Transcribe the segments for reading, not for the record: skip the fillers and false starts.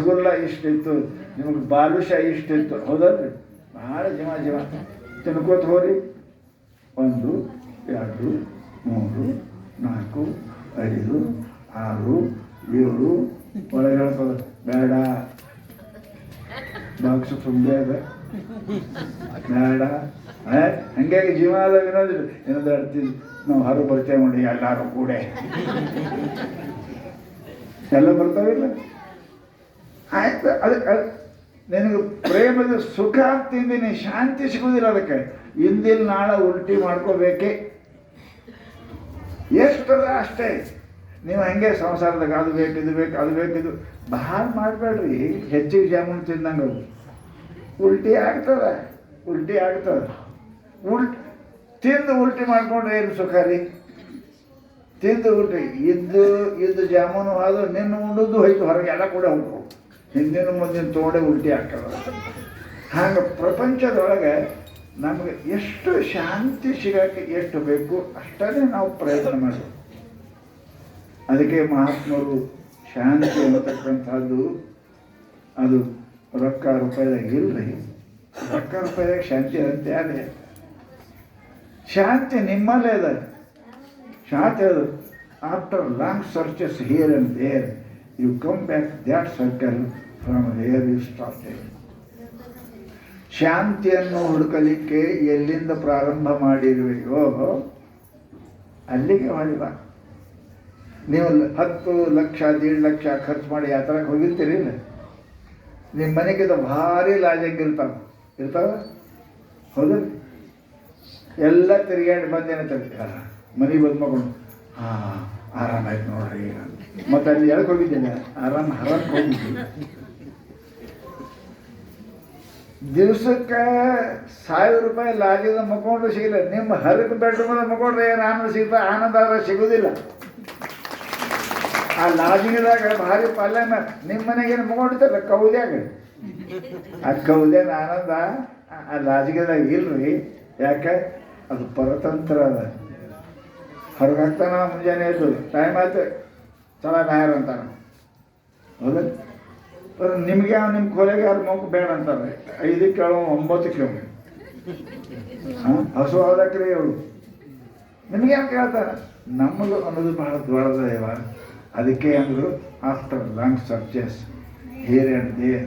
ರಸಗುಲ್ಲ ಇಷ್ಟಿತ್ತು, ನಿಮಗೆ ಬಾಲುಷಾ ಇಷ್ಟಿತ್ತು, ಹೌದಲ್ರಿ? ಭಾಳ ಜೀವ ಜೀವ ತಿನ್ಕೋತ ಹೋರಿ. 1 2 3 4 5 6 7 ಒಳಗೆ ಹೇಳ್ಬೋದು ಬೇಡ, ಬಾಕ್ಸು ತುಂಬೆ ಅದ ಬೇಡ. ಹಂಗಾಗಿ ಜೀವ ಅದ ಏನಾದ್ರು ಆಡ್ತಿದ್ವಿ ನಾವು, ಹೊರಗೆ ಬರ್ತೇವೆ ನೋಡಿ ಎಲ್ಲರೂ ಕೂಡ ಎಲ್ಲ ಬರ್ತಾವಿಲ್ಲ. ಆಯ್ತು, ಅದಕ್ಕೆ ನಿನಗೆ ಪ್ರೇಮದ ಸುಖ ತಿಂದಿನಿ, ಶಾಂತಿ ಸಿಗುವುದಿಲ್ಲ. ಅದಕ್ಕೆ ಇಂದಿನ ನಾಳೆ ಉಲ್ಟಿ ಮಾಡ್ಕೋಬೇಕೇ, ಎಷ್ಟದ ಅಷ್ಟೇ. ನೀವು ಹಂಗೆ ಸಂಸಾರದಾಗ ಅದು ಬೇಕು ಇದು ಬೇಕು ಅದು ಬೇಕು ಇದು ಭಾಳ ಮಾಡಬೇಡ್ರಿ. ಹೆಚ್ಚಿಗೆ ಜಾಮೂನು ತಿಂದಂಗೆ ಉಲ್ಟಿ ಆಗ್ತದೆ, ಉಲ್ಟಿ ಆಗ್ತದೆ. ತಿಂದು ಉಲ್ಟಿ ಮಾಡ್ಕೊಂಡ್ರೆ ಏನು ಸುಖ ರೀ? ತಿಂದು ಉಲ್ಟಿ ಇದ್ದು ಜಾಮೂನು ಅದು ನಿನ್ನ ಉಂಡುದು ಹೋಯ್ತು ಹೊರಗೆ ಎಲ್ಲ ಕೂಡ ಹೋಗ್ಬೇಕು, ಹಿಂದಿನ ಮುಂದಿನ ತೋಡೆ ಉಲ್ಟಿ ಆಗ್ತದೆ. ಹಾಗೆ ಪ್ರಪಂಚದೊಳಗೆ ನಮಗೆ ಎಷ್ಟು ಶಾಂತಿ ಸಿಗೋಕ್ಕೆ ಎಷ್ಟು ಬೇಕು ಅಷ್ಟೇ ನಾವು ಪ್ರಯತ್ನ ಮಾಡಬೇಕು. ಅದಕ್ಕೆ ಮಹಾತ್ಮರು ಶಾಂತಿ ಅನ್ನತಕ್ಕಂಥದ್ದು ಅದು ರೊಕ್ಕ ರೂಪಾಯಿದಾಗ ಇಲ್ಲರಿ. ರೊಕ್ಕ ರೂಪಾಯಿದಾಗ ಶಾಂತಿ ಅಂತ ಅದೇ ಶಾಂತಿ ನಿಮ್ಮಲ್ಲೇ ಅದ. ಶಾಂತಿ ಅದು after long searches here and there you come back that circle from where you started. ಶಾಂತಿಯನ್ನು ಹುಡುಕಲಿಕ್ಕೆ ಎಲ್ಲಿಂದ ಪ್ರಾರಂಭ ಮಾಡಿರುವೆಯೋ ಅಲ್ಲಿಗೆ ಹೊಳಿವ. ನೀವು 10 ಲಕ್ಷ 1.5 ಲಕ್ಷ ಖರ್ಚು ಮಾಡಿ ಯಾತ್ರೆಗೆ ಹೋಗಿರ್ತೀರಿಲ್ಲ, ನಿಮ್ಮ ಮನೆಗಿಂತ ಭಾರಿ ಲಾಜಂಗ್ ಇರ್ತಾವ ಹೌದು. ಎಲ್ಲ ತಿರುಗಾಡಿ ಬಂದೇನಂತಾರೆ ಮನೆಗೆ ಬಂದು ಮಗಳು ಆರಾಮಾಯ್ತು ನೋಡ್ರಿ. ಮತ್ತು ಅಲ್ಲಿ ಎದಕ್ಕೆ ಹೋಗಿದ್ದೇನೆ? ಹರಕ್ಕೆ ಹೋಗಿದ್ದೀನಿ. ದಿವ್ಸಕ್ಕೆ 1000 ರೂಪಾಯಿ ಲಾಜಿದ ಮಕ್ಕೊಂಡ್ರೆ ಸಿಗಲ್ಲ. ನಿಮ್ಮ ಹರಕ್ಕೆ ಬೆಡ್ರೂಮಲ್ಲಿ ಮಕ್ಕೊಂಡ್ರೆ ಏನು ಆನಂದ ಸಿಗ್ತಾ? ಆನಂದ ಆದರೆ ಸಿಗೋದಿಲ್ಲ. ಆ ಲಾಜಿಂಗದಾಗ ಭಾರಿ ಪಾಲ್ಯ ನಿಮ್ಮ ಮನೆಗೇನು ಮಕ್ಕೊಂಡಿರ್ತಲ್ಲ ಕೌದ್ಯಾಗ, ಆ ಕೌದ್ಯಾನ ಆನಂದ ಆ ಲಾಜಿಗೆದಾಗ ಇಲ್ರಿ. ಯಾಕೆ? ಅದು ಪರತಂತ್ರ ಅದ. ಹೊರಗೆ ಹಾಕ್ತಾನ ಮುಂಜಾನೆ ಎದ್ದು ಟೈಮ್ ಆಯ್ತು ಚಲ ಬ್ಯಾರ ಅಂತಾನೆ ಹೌದ. ನಿಮ್ಗೆ ಯಾವ ನಿಮ್ಮ ಕೊಲೆಗೆ ಯಾರು ಮಗು ಬೇಡ ಅಂತಾರೆ. 5 ಕೇಳೋ 9 ಕೇಳೋ ಹಸು ಆದಕ್ರಿ ಅವಳು ನಿಮ್ಗೆ ಯಾಕೆ ಕೇಳ್ತಾರೆ? ನಮ್ಮದು ಅನ್ನೋದು ಬಹಳ ದೊಡ್ಡದೇವ. ಅದಕ್ಕೆ ಅಂದರು after long searches here and there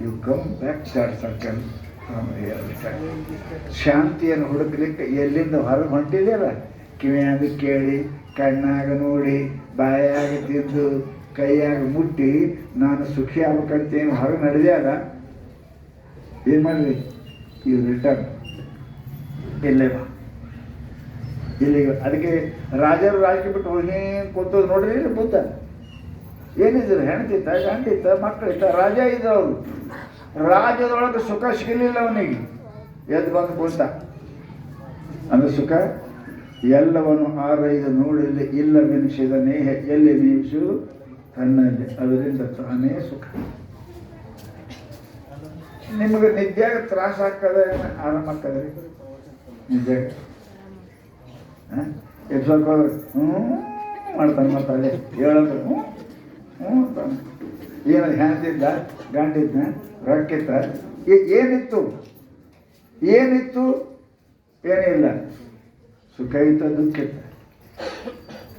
you come back that circle from here. ಶಾಂತಿಯನ್ನು ಹುಡುಕಲಿಕ್ಕೆ ಎಲ್ಲಿಂದ ಹೊರಗೆ ಹೊಂಟಿದೆಯಲ್ಲ, ಕಿವಿಯಾಗ ಕೇಳಿ, ಕಣ್ಣಾಗ ನೋಡಿ, ಬಾಯಾಗ ತಿಂದು, ಕೈಯಾಗ ಮುಟ್ಟಿ ನಾನು ಸುಖಿ ಆಗ್ಬೇಕಂತೇನು ಹೊರಗೆ ನಡೆದ್ಯಾಗ ಏನು ಮಾಡಿರಿ? ಯು ರಿಟರ್ನ್ ಇಲ್ಲೇ ಬಾ ಇಲ್ಲಿಗೆ. ಅದಕ್ಕೆ ರಾಜರು ರಾಜಕೀಯ ಬಿಟ್ಟು ಹೋಗಿ ಕೂತೋದು ನೋಡ್ರಿ ಬುದ್ಧ. ಏನಿದ್ರು ಹೆಣ್ತಿತ್ತ, ಗಂಡಿತ್ತ, ಮಕ್ಕಳಿತ್ತ, ರಾಜ ಇದ್ದ. ಅವರು ರಾಜ್ಯದೊಳಗೆ ಸುಖ ಸಿಗಲಿಲ್ಲ ಅವನಿಗೆ. ಎದ್ದು ಬಂದು ಕೂತ ಅಂದರೆ ಸುಖ ಎಲ್ಲವನ್ನು ಆರೈದು ನೋಡಲಿ ಇಲ್ಲವೆನಿಸಿದ ನೇಹ ಎಲ್ಲಿ ನೀವಿಸು ತನ್ನಲ್ಲಿ, ಅದರಿಂದ ತಾನೇ ಸುಖ. ನಿಮಗೆ ನಿದ್ಯಾಗ ತ್ರಾಸ ಆಗ್ತದೆ, ಆರಾಮ ಆಗ್ತದೆ ನಿದ್ಯಾಗ. ಸ್ವಲ್ಪ ಮಾಡ್ತಾನೆ ಮಾತಾಡಿ ಹೇಳಂದ್ರೆ ಅಂತಾನೆ. ಏನದು ಹೆಣ್ತಿದ್ದ, ಗಂಡಿದ್ನ, ರೊಕ್ಕಿತ್ತ, ಏನಿತ್ತು ಏನಿತ್ತು? ಏನೇ ಇಲ್ಲ. ಸುಖ ಇತ್ತ, ದುಃಖ ಇತ್ತ.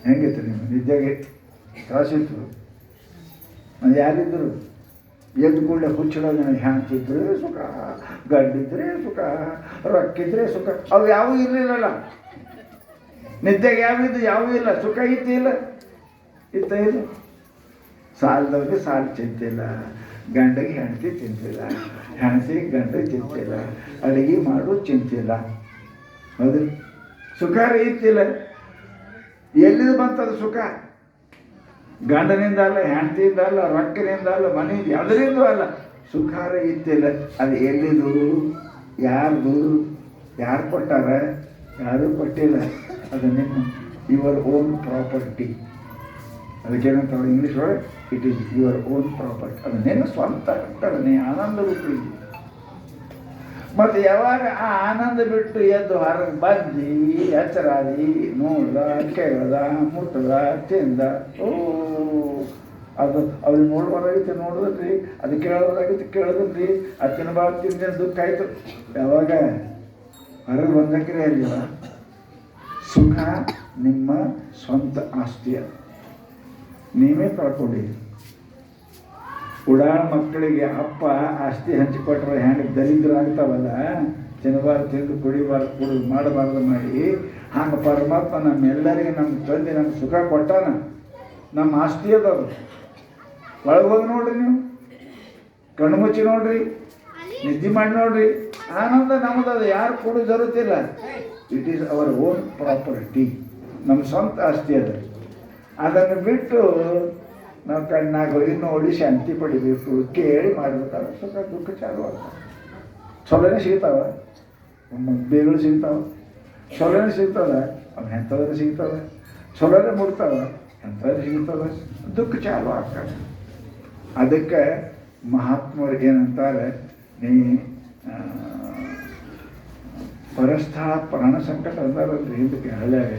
ಹೆಂಗಿತ್ತು ನಿಮ್ಮ ನಿದ್ಯಾಗೆ? ತ್ರಾಸಿತ್ತು. ಅದು ಯಾರಿದ್ದರು? ಎದ್ದು ಕೂಡಲೇ ಹುಚ್ಚಿಡೋದು ನನಗೆ. ಹೆಣ್ತಿದ್ರೆ ಸುಖ, ಗಂಡಿದ್ರೆ ಸುಖ, ರೊಕ್ಕಿದ್ರೆ ಸುಖ. ಅವು ಯಾವೂ ಇರಲಿಲ್ಲಲ್ಲ ನಿದ್ಯಾಗೆ. ಯಾವಿದ್ದು ಯಾವೂ ಇಲ್ಲ. ಸುಖ ಇತ್ತಿಲ್ಲ, ಇತ್ತ ಇಲ್ಲ. ಸಾಲದವ್ರಿಗೆ ಸಾಲ ಚಿಂತಿಲ್ಲ, ಗಂಡಿಗೆ ಹೆಂಡತಿ ಚಿಂತಿಲ್ಲ, ಹೆಂಡತಿಗೆ ಗಂಡಿಗೆ ಚಿಂತಿಲ್ಲ, ಅಡುಗೆ ಮಾಡೋದು ಚಿಂತಿಲ್ಲ. ಹೌದು, ಸುಖ ಇತ್ತಿಲ್ಲ. ಎಲ್ಲಿಂದ ಬಂತದು ಸುಖ? ಗಂಡನಿಂದ ಅಲ್ಲ, ಹೆಂಡತಿಯಿಂದ ಅಲ್ಲ, ರೊಕ್ಕಿನಿಂದ ಅಲ್ಲ, ಮನೆಯಿಂದ ಅದರಿಂದ ಅಲ್ಲ. ಸುಖಾರ ಇತ್ತಿಲ್ಲ. ಅದು ಎಲ್ಲಿದು, ಯಾರ್ದು, ಯಾರು ಕೊಟ್ಟಾರ? ಯಾರೂ ಕೊಟ್ಟಿಲ್ಲ. ಅದು ನಿಮ್ಮ ಯುವರ್ ಓನ್ ಪ್ರಾಪರ್ಟಿ. ಅದಕ್ಕೇನಂತಾರೆ ಇಂಗ್ಲೀಷ್ ಒಳಗೆ? It is your own property. ಅದು ನಿನ್ನ ಸ್ವಂತ ಕಟ್ಟಡನೆ, ಆನಂದ ರೂಪಿ. ಮತ್ತು ಯಾವಾಗ ಆ ಆನಂದ ಬಿಟ್ಟು ಎದ್ದು ಹೊರಗೆ ಬಂದು ಎಚ್ಚರಾದಿ, ನೋಡ್ದ, ಕೇಳ್ದ, ಮುಟ್ಟದ, ತಿಂದ, ಅದು ಅವ್ರಿಗೆ ನೋಡ್ಬಾರ್ದಾಗಿತ್ತು ನೋಡಿದ್ರಿ, ಅದು ಕೇಳೋದಾಗಿತ್ತು ಕೇಳೋದ್ರಿ, ಅದು ತಿನ್ನಬಾರ್ದು ತಿಂದ ದುಃಖ ಆಯಿತು. ಯಾವಾಗ ಹೊರಗೆ ಬಂದಕ್ರೆ ಅಲ್ಲಿವ ಸುಖ ನಿಮ್ಮ ಸ್ವಂತ ಆಸ್ತಿಯ ನೀವೇ ಕಳ್ಕೊಂಡಿರಿ. ಉಡಾಳ ಮಕ್ಕಳಿಗೆ ಅಪ್ಪ ಆಸ್ತಿ ಹಂಚಿಕೊಟ್ರೆ ಹೆಂಗೆ ದರಿದ್ರ ಆಗ್ತಾವಲ್ಲ, ತಿನ್ನಬಾರ್ದು ತಿಂದು ಕುಡಿಬಾರ್ದು ಕುಡಿದು ಮಾಡಬಾರ್ದು ಮಾಡಿ, ಹಂಗೆ ಪರಮಾತ್ಮ ನಮ್ಮೆಲ್ಲರಿಗೆ ನಮ್ಮ ತಂದೆ ನಮ್ಗೆ ಸುಖ ಕೊಟ್ಟಾನ. ನಮ್ಮ ಆಸ್ತಿ ಅದಾವ. ಒಳಗೆ ಹೋಗಿ ನೋಡ್ರಿ, ನೀವು ಕಣ್ಣು ಮುಚ್ಚಿ ನೋಡ್ರಿ, ನಿದ್ದೆ ಮಾಡಿ ನೋಡ್ರಿ, ಆನಂದ ನಮ್ಮದು. ಯಾರು ಕೊಡೋ ಜರುತ್ತಿಲ್ಲ. It is our own property, ನಮ್ಮ ಸ್ವಂತ ಆಸ್ತಿ ಅದ. ಅದನ್ನು ಬಿಟ್ಟು ನಾವು ಕಣ್ಣಾಗ ಇನ್ನೂ ಒಳ್ಳೆ ಶಾಂತಿ ಪಡಿಬೇಕು, ಕೇಳಿ ಮಾಡಬೇಕಾದ್ರೆ ಸುಖ ದುಃಖ ಚಾಲು ಆಗ್ತವೆ. ಚೊಲೋನೇ ಸಿಗ್ತಾವೆ, ಬೇಗಳು ಸಿಗ್ತಾವೆ, ಚೊಲೋನೇ ಸಿಗ್ತವೆ, ಅವು ಎಂಥದ್ರೆ ಸಿಗ್ತವೆ, ಚೊಲೋನೇ ಮುಡ್ತಾವೆ, ಎಂಥದ್ರೆ ಸಿಗ್ತವೆ, ದುಃಖ ಚಾಲು ಆಗ್ತವೆ. ಅದಕ್ಕೆ ಮಹಾತ್ಮರು ಏನಂತಾರೆ, ನೀ ಪರಸ್ಥಳ ಪ್ರಾಣ ಸಂಕಟ ಅಂದಾರಲ್ರಿ ಹಿಂದಕ್ಕೆ ಹಳ್ಯಾಗ.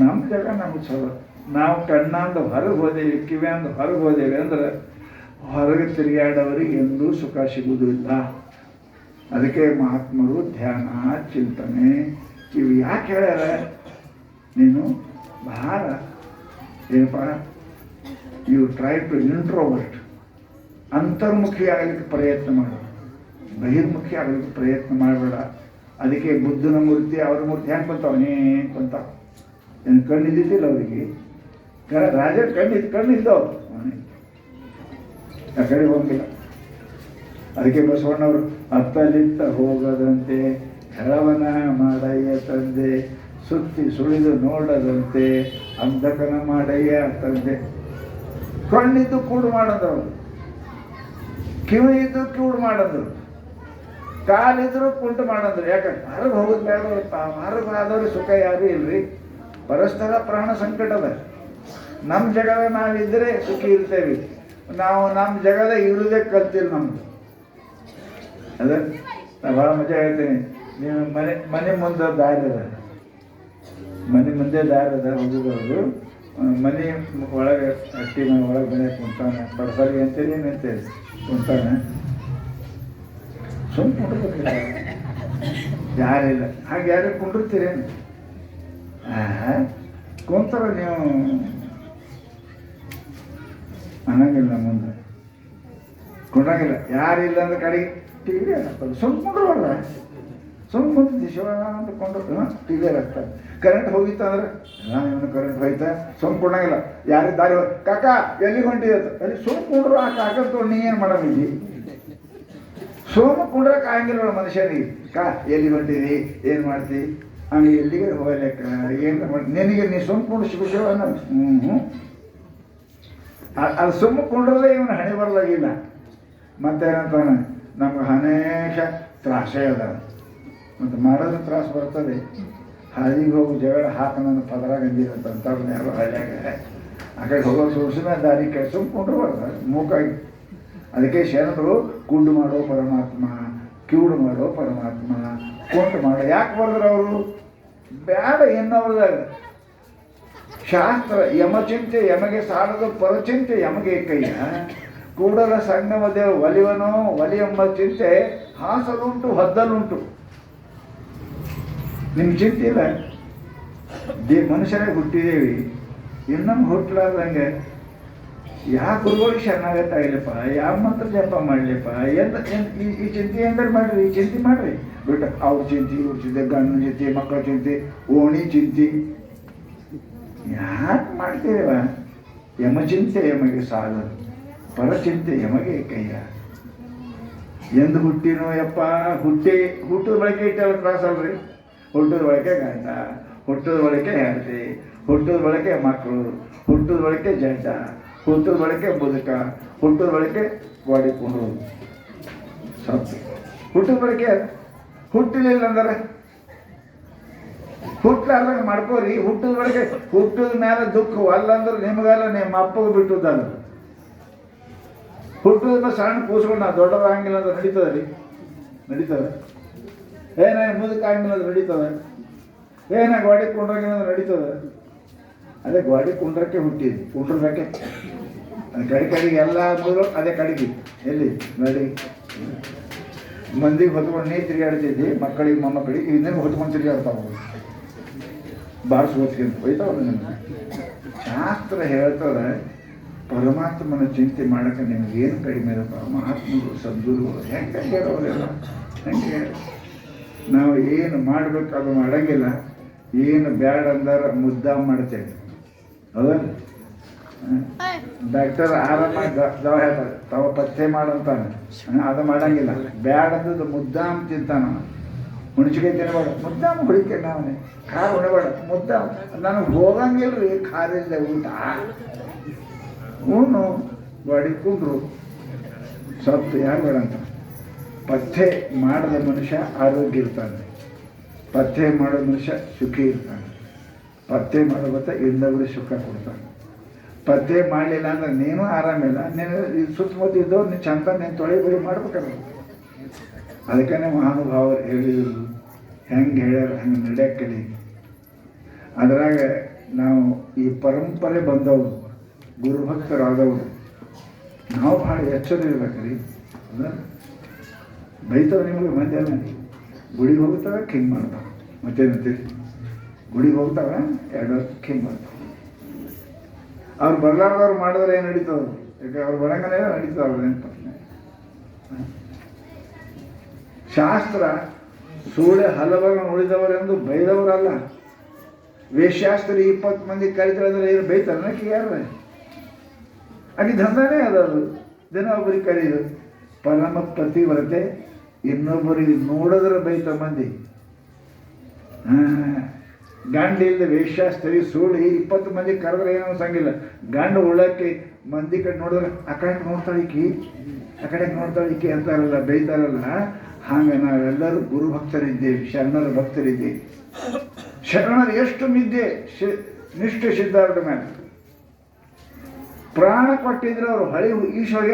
ನಮ್ಮ ಜಾಗ ನಮ್ಗೆ ಚಲೋ. ನಾವು ಕಣ್ಣಂದು ಹೊರಗೆ ಹೋದೇವಿ, ಕಿವ್ಯಾಂದು ಹೊರಗೆ ಹೋದೇವಿ ಅಂದ್ರೆ ಹೊರಗೆ ತಿರುಗಾಡೋರಿಗೆ ಎಂದೂ ಸುಖ ಸಿಗುವುದಿಲ್ಲ. ಅದಕ್ಕೆ ಮಹಾತ್ಮರು ಧ್ಯಾನ, ಚಿಂತನೆ ಇವು ಯಾಕೆ ಹೇಳ್ಯಾರ? ನೀನು ಬಹಳ ಏನಪ್ಪ, ಯು ಟ್ರೈ ಟು ಇಂಟ್ರೋವರ್ಟ್, ಅಂತರ್ಮುಖಿ ಆಗಲಿಕ್ಕೆ ಪ್ರಯತ್ನ ಮಾಡು, ಬಹಿರ್ಮುಖಿ ಆಗಲಿಕ್ಕೆ ಪ್ರಯತ್ನ ಮಾಡಬೇಡ. ಅದಕ್ಕೆ ಬುದ್ಧನ ಮೂರ್ತಿ, ಅವ್ರ ಮೂರ್ತಿ ಹೆಂಗೆ ಬಂತಾವನೇ ಬಂತಾವ. ಏನು ಕಣ್ಣಿದ್ದಿಲ್ಲ ಅವರಿಗೆ? ರಾಜ ಕಣ್ಣಿದ್ದವು, ಆ ಕಡೆ ಹೋಗಿಲ್ಲ. ಅದಕ್ಕೆ ಬಸವಣ್ಣವರು ಅತ್ತಲಿತ್ತ ಹೋಗದಂತೆ, ಹೆಳವನ ಮಾಡಯ್ಯ ತಂದೆ, ಸುತ್ತಿ ಸುಳಿದು ನೋಡದಂತೆ, ಅಂಧಕನ ಮಾಡಯ್ಯ ತಂದೆ. ಕಣ್ಣಿದ್ದು ಕೂಡು ಮಾಡಂದ್ರು, ಕಿವಿ ಇದ್ದು ಕೂಡು ಮಾಡಂದ್ರು, ಕಾಲಿದ್ರು ಕುಂಟು ಮಾಡಂದ್ರು. ಯಾಕಂದ್ರೆ ಹೊರಗೆ ಹೋಗೋದು ಬೇಡಪ್ಪ, ಹೊರಗೆ ಆದವ್ರಿಗೆ ಸುಖ ಯಾರೂ ಇಲ್ರಿ. ಪರಸ್ಪರ ಪ್ರಾಣ ಸಂಕಟದ. ನಮ್ಮ ಜಗದ ನಾವಿದ್ದರೆ ಸುಖಿ ಇರ್ತೇವೆ. ನಾವು ನಮ್ಮ ಜಗದ ಇರುವುದೇ ಕಲ್ತಿಲ್ಲ ನಮ್ದು. ಅದ ನಾ ಭಾಳ ಮಜಾ ಹೇಳ್ತೀನಿ. ನೀವು ಮನೆ ಮುಂದೆ ದಾರಿ ಅದ, ಮನೆ ಮುಂದೆ ದಾರಿ ಅದ, ಹೋಗೋದು ಮನೆ ಒಳಗೆ ಅಟ್ಟಿ ಮನೆ ಒಳಗೆ ಮನೆ ಕುಂತಾನೆ, ಬಡಸರಿಗೆ ಅಂತೇಳಿ ಏನಂತೇಳಿ ಕುಂತಾನೆ. ಸುಮ್ಮನೆ ಕುಂಡಿರ್ಬೇಕಿಲ್ಲ, ಯಾರಿಲ್ಲ. ಹಾಗೆ ಯಾರು ಕುಂಡಿರ್ತೀರೇನು? ಕುಂತಾರ ನೀವು ಅನ್ನಂಗಿಲ್ಲ, ಮುಂದೆ ಕುಂಡಂಗಿಲ್ಲ. ಯಾರಿಲ್ಲ ಅಂದ್ರೆ ಕಡೆಗೆ ಟಿ ವಿ ಆಗ್ತದೆ. ಸುಮ್ಮನೆ ಕುಂಡ್ರವಲ್ಲ, ಸುಮ್ಮನೆ ಕುಂತಿದ್ದಿ ಶಿವ ಅಂತ ಕೊಂಡ್ರು ಟಿ ವಿ ಆಗ್ತದೆ. ಕರೆಂಟ್ ಹೋಗಿತ್ತು ಅಂದ್ರೆ ಇವನು ಕರೆಂಟ್ ಹೋಯ್ತಾ, ಸುಮ್ಮನೆ ಕುಂಡಂಗಿಲ್ಲ. ಯಾರಿಗೆ ದಾರಿ ಕಾಕ ಎಲ್ಲಿಗೆ ಹೊಂಟಿದೆ ಅಲ್ಲಿ ಸುಮ್ಮನೆ ಕುಂಡ್ರು. ಆ ಕಾಕ ತೊಗೊಂಡು ನೀ ಏನು ಮಾಡೋದಿದ್ದಿ? ಸುಮ್ಮನೆ ಕುಂಡ್ರಕ್ಕೆ ಆಗಂಗಿಲ್ಲ ಮನುಷ್ಯನಿಗೆ. ಎಲ್ಲಿಗೆ ಹೊಂಟಿದಿ, ಏನು ಮಾಡ್ತಿ, ಹಂಗೆ ಎಲ್ಲಿಗೆ ಹೋಗ್ಲಿಕ್ಕ ಏನು ಮಾಡಿ ನಿನಗೆ ನೀ ಸುಮ್ಮನೆ ಕುಂಡು ಶಿವ ಅದು ಸುಮ್ಮನೆ ಕುಂಡ್ರಲ್ಲೇ ಇವನು ಹಣೆ ಬರಲಾಗಿಲ್ಲ. ಮತ್ತೇನಂತಾನೆ, ನಮ್ಗೆ ಹನೇಶ ತ್ರಾಸೇ ಅದ, ಮತ್ತು ಮಾಡೋದು ತ್ರಾಸ ಬರ್ತದೆ. ಹಾದಿಗೆ ಹೋಗಿ ಜಗಳ ಹಾಕ ನನ್ನ ಪದರಾಗ ಅಂದಿರಂತಂತಾರೆ ಯಾರು ಹಳ್ಳಿಯಾಗ. ಆ ಕಡೆ ಹೋಗೋ ಸುಮ್ಮನೆ ದಾರಿ ಕೈ ಸುಮ್ಮನೆ ಕುಂಡ್ರು ಬರ್ತಾರೆ ಮೂಕಾಗಿ. ಅದಕ್ಕೆ ಶರಣರು ಕುಂಡು ಮಾಡೋ ಪರಮಾತ್ಮ, ಕಿವುಡು ಮಾಡೋ ಪರಮಾತ್ಮ, ಕುಂಟು ಮಾಡೋ ಯಾಕೆ ಬರೆದ್ರು ಅವರು? ಬೇಡ ಎನ್ನೋರ್ದಾಗ ಶಾಸ್ತ್ರ. ಯಮಚಿಂತೆ ಯಮಗೆ ಸಾಲದು, ಪರಚಿಂತೆ ಯಮಗೆ ಕೈಯ. ಕೂಡಲ ಸಂಗಮ ದೇವ ಒಲಿವನೋ ಒಲಿ ಎಂಬ ಚಿಂತೆ ಹಾಸಲುಂಟು ಹೊದ್ದಲುಂಟು. ನಿಮ್ಗೆ ಚಿಂತೆ ಇಲ್ಲ, ಮನುಷ್ಯರೇ ಹುಟ್ಟಿದೇವಿ, ಇನ್ನೊಮ್ಮೆ ಹುಟ್ಟಲಾರ್ದಂಗೆ ಯಾವ ಗುರುಗಳಿಗೆ ಶರಣಾಗತ್ತಾಗಿಲ್ಲಪ್ಪ, ಯಾವ ಮಂತ್ರ ಜಪ ಮಾಡಲಿಪ್ಪ, ಈ ಚಿಂತೆ ಎಂದ್ರೆ ಮಾಡ್ರಿ, ಈ ಚಿಂತೆ ಮಾಡ್ರಿ. ಬಿಟ್ಟ ಅವ್ರ ಚಿಂತೆ, ಇವ್ರ ಚಿಂತೆ, ಗಂಡನ ಚಿಂತೆ, ಮಕ್ಕಳ ಚಿಂತೆ, ಓಣಿ ಚಿಂತೆ ಯಾಕೆ ಮಾಡ್ತೀರವ? ಯಮಚಿಂತೆ ಯಮಗೆ ಸಾಲದು, ಪರಚಿಂತೆ ಯಮಗೆ ಕೈಯ. ಎಂದು ಹುಟ್ಟಿನೋ ಯಪ್ಪ, ಹುಟ್ಟಿದ ಬಳಕೆ ಇಟ್ಟೆಲ್ಲ ತ್ರಾಸಲ್ರಿ. ಹುಟ್ಟಿದ ಬಳಕೆ ಗಂಡ, ಹುಟ್ಟಿದ ಬಳಕೆ ಹೆಂಡತಿ, ಹುಟ್ಟಿದ ಬಳಕೆ ಮಕ್ಕಳು, ಹುಟ್ಟಿದ ಬಳಕೆ ಜಂಟ, ಹುಟ್ಟಿದ ಬಳಕೆ ಬದುಕ, ಹುಟ್ಟಿದ ಬಳಕೆ ಮಾಡಿಕೊಂಡು ಸತ್ತು. ಹುಟ್ಟಿದ ಬಳಕೆ ಹುಟ್ಟಲಿಲ್ಲ ಅಂದ್ರೆ ಹುಟ್ಟಲಾರ್ದಂಗೆ ಮಾಡ್ಕೋರಿ. ಹುಟ್ಟಿದ ಬಳಕೆ ಹುಟ್ಟಿದ ಮೇಲೆ ದುಃಖ ಅಲ್ಲಂದ್ರೆ ನಿಮಗಲ್ಲ, ನಿಮ್ಮ ಅಪ್ಪಗೆ ಬಿಟ್ಟುದಲ್ಲ. ಹುಟ್ಟಿದ ಸಣ್ಣ ಕೂಸ್ಕೊಂಡು ನಾವು ದೊಡ್ಡದಾಗಿಲ್ಲ ಅಂದ್ರೆ ನಡೀತದೆ ರೀ, ನಡೀತದೆ. ಏನ ಮುದುಕ ಆಗಿಲ್ಲ ಅಂದ್ರೆ ನಡೀತದೆ, ಏನ ಗಾಡಿ ಕುಂಡ್ರಂಗಿಲ್ಲ ಅಂದ್ರೆ ನಡೀತದೆ. ಅದೇ ಗಾಡಿ ಕುಂಡ್ರಕ್ಕೆ ಹುಟ್ಟಿದ್ವಿ, ಕುಂಡ್ರಕ್ಕೆ ಅದು ಕಡೆಗೆ ಎಲ್ಲ ಮೂರು ಅದೇ ಕಡೆಗೆ ಎಲ್ಲಿ ನೋಡಿ ಮಂದಿಗೆ ಹೊತ್ಕೊಂಡು ನೀ ತಿರುಗಾಡ್ತಿದ್ದಿ, ಮಕ್ಕಳಿಗೆ ಮೊಮ್ಮಕ್ಕಳಿಗೆ ಇನ್ನೇನು ಹೊತ್ಕೊಂಡು ತಿರುಗಾಡ್ತಾವ, ಬಾರಿಸ್ಕೋತ್ಕೊಂಡು ಹೋಯ್ತಾವಲ್ಲ. ನಿಮ್ಗೆ ಶಾಸ್ತ್ರ ಹೇಳ್ತಾರೆ ಪರಮಾತ್ಮನ ಚಿಂತೆ ಮಾಡೋಕ್ಕೆ ನಿಮಗೇನು ಕಡಿಮೆ ಇರಪ್ಪ. ಮಹಾತ್ಮರು ಸದ್ಗುರುಗಳು ಹೆಂಗೆ ಹೇಳೋರೆಲ್ಲ ಹೆಂಗೆ ನಾವು ಏನು ಮಾಡಬೇಕು ಅದು ಮಾಡೋಂಗಿಲ್ಲ, ಏನು ಬ್ಯಾಡ ಅಂದಾರ ಮುದ್ದಾಮ ಮಾಡ್ತೇವೆ. ಹೌದಲ್ಲ? ಡಾಕ್ಟರ್ ಆರಾಮಾಗಿ ದವ ಹೇಳ್ತಾರೆ ತಾವ ಪಥ್ಯ ಮಾಡಂತಾನೆ, ಅದು ಮಾಡೋಂಗಿಲ್ಲ. ಬ್ಯಾಡ ಅಂದದ್ದು ಮುದ್ದಾಮ ತಿಂತಾನ. ಹುಣಸಿಗೆ ತಿನ್ನಬೇಡ, ಮುದ್ದಾಮ ಹೊಡಿತೇನೆ ನಾವೇ. ಖಾರ ಉಣಬೇಡ, ಮುದ್ದಾಮ. ನನಗೆ ಹೋಗಂಗಿಲ್ಲ ರೀ ಖಾರ ಇಲ್ಲದೆ ಊಟ. ಉಣ್ಣು ಗಾಡಿ ಕುಂಡ್ರು ಸ್ವಲ್ಪ ಯಾರು ಬೇಡ ಅಂತ. ಪಥ್ಯ ಮಾಡದ ಮನುಷ್ಯ ಆರೋಗ್ಯ ಇರ್ತಾನೆ, ಪಥ್ಯ ಮಾಡೋ ಮನುಷ್ಯ ಸುಖಿ ಇರ್ತಾನೆ, ಪಥ್ಯ ಮಾಡೋ ಗೊತ್ತಾ ಇನ್ನೊಬ್ಬರು ಸುಖ ಕೊಡ್ತಾನೆ. ಪಥ್ಯ ಮಾಡಲಿಲ್ಲ ಅಂದ್ರೆ ನೀನು ಆರಾಮಿಲ್ಲ, ನೀನು ಸುತ್ತಮುತ್ತ ಇದ್ದವ್ರು ನೀನು ಚಂದ ನೀನು ತೊಳೆ ಬಳಿ ಮಾಡ್ಬೇಕಲ್ಲ. ಅದಕ್ಕೆ ಮಹಾನುಭಾವರು ಹೇಳಿದ್ರು, ಹೆಂಗೆ ಹೇಳ್ಯಾರ ಹಂಗೆ ನಡೆಯಕ್ಕಲಿ. ಅದರಾಗ ನಾವು ಈ ಪರಂಪರೆ ಬಂದವರು, ಗುರುಭಕ್ತರಾದವರು, ನಾವು ಭಾಳ ಎಚ್ಚರ ಇರ್ಬೇಕ್ರಿ. ಬೈತಾವೆ ನಿಮಗೆ ಮಂದಿಯಲ್ಲ, ಗುಡಿಗೆ ಹೋಗ್ತಾವೆ ಕಿಂಗ್ ಮಾಡ್ತಾವೆ, ಮತ್ತೇನಂತೀರಿ? ಗುಡಿಗೆ ಹೋಗ್ತಾವೆ ಎರಡು ಕಿಂಗ್ ಮಾಡ್ತಾವೆ. ಅವ್ರು ಬರ್ಲಾರ್ದವ್ರು ಮಾಡಿದ್ರೆ ಏನು ನಡೀತವ್ರು? ಯಾಕೆ ಅವ್ರು ಬರಂಗನೇ ನಡೀತಾವ್ರು ನೆನಪ. ಶಾಸ್ತ್ರ ಸೂಳೆ ಹಲವರು ಉಳಿದವರೆಂದು ಬೈದವರಲ್ಲ. ವೇಷಾಸ್ತ್ರಿ 20 ಮಂದಿ ಕರೀತಾರೆ ಅಂದ್ರೆ ಏನು ಬೈತಾರೆ ನಕ್ಕೆ ಯಾರ? ಅಲ್ಲಿ ದಂಧನೇ ಅದದು. ದಿನ ಒಬ್ಬರಿಗೆ ಕರೀದು ಪರಮ ಪತಿವ್ರತೆ, ಇನ್ನೊಬ್ಬರಿಗೆ ನೋಡಿದ್ರೆ ಬೈತ ಮಂದಿ. ಗಂಡ ಇಲ್ಲದೆ ವೇಷಾಸ್ತ್ರಿ ಸೂಳಿ 20 ಮಂದಿ ಕರೆದ್ರೆ ಏನೋ ಅನ್ಸಂಗಿಲ್ಲ. ಗಂಡು ಉಳ್ಳಕ್ಕೆ ಮಂದಿ ಕಡೆ ನೋಡಿದ್ರೆ ಆ ಕಡೆ ನೋಡ್ತಾಳಿಕಿ, ಆ ಕಡೆ ನೋಡ್ತಾಳಿಕಿ ಅಂತಾರಲ್ಲ, ಬೈತಾರಲ್ಲ. ಹಾಗೆ ನಾವೆಲ್ಲರೂ ಗುರು ಭಕ್ತರಿದ್ದೇವೆ, ಶರಣರ ಭಕ್ತರಿದ್ದೇವೆ. ಶರಣರು ಎಷ್ಟು ನಿದ್ದೆ ನಿಷ್ಠೆ ಸಿದ್ಧಾರ್ಥ ಮೇಲೆ ಪ್ರಾಣ ಕೊಟ್ಟಿದ್ರೆ ಅವರು ಹಳಿ ಈಶ್ವರ್ಯ